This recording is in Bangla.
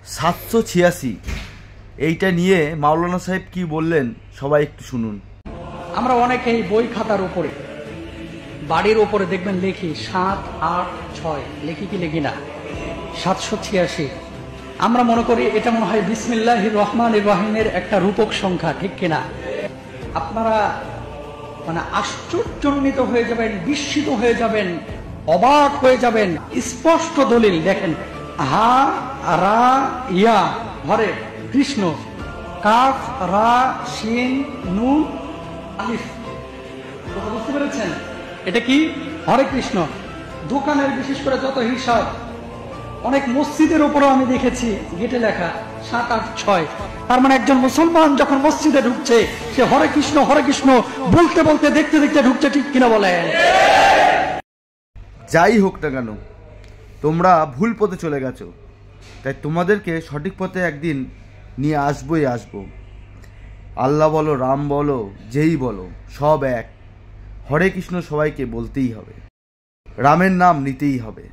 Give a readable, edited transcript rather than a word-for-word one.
786 এইটা নিয়ে মাওলানা সাহেব কি বললেন সবাই একটু শুনুন। আমরা অনেকেই বই খাতার উপরে, বাড়ির উপরে দেখবেন লিখি 7, 8, 6, লিখি কি লিখি না 786। আমরা মনে করি এটা মনে হয় বিসমিল্লাহির রহমানির রহিমের একটা রূপক সংখ্যা, ঠিক কিনা? আপনারা মানে আশ্চর্যান্বিত হয়ে যাবেন, বিস্মিত হয়ে যাবেন, অবাক হয়ে যাবেন। স্পষ্ট দলিল দেখেন, হা রা ইয়া হরে কৃষ্ণ, কাফ রা শিন নুন আলিফ। বুঝতে পেরেছেন? এটা কি? হরে কৃষ্ণ। দোকানের বিশেষ করে যত হিসাব, অনেক মসজিদের উপরও আমি দেখেছি গেটে লেখা 7, 8, 6। তার মানে একজন মুসলমান যখন মসজিদে ঢুকছে সে হরে কৃষ্ণ বলতে বলতে দেখতে দেখতে ঢুকছে, ঠিক কিনা বলেন? যাই হোক না কেন, তোমরা ভুল পথে চলে গেছো, তাই তোমাদেরকে সঠিক পথে একদিন নিয়ে আসবোই আসবো। আল্লাহ বলো, রাম বলো, যেই বলো, সব এক। হরে কৃষ্ণ সবাইকে বলতেই হবে, রামের নাম নিতেই হবে।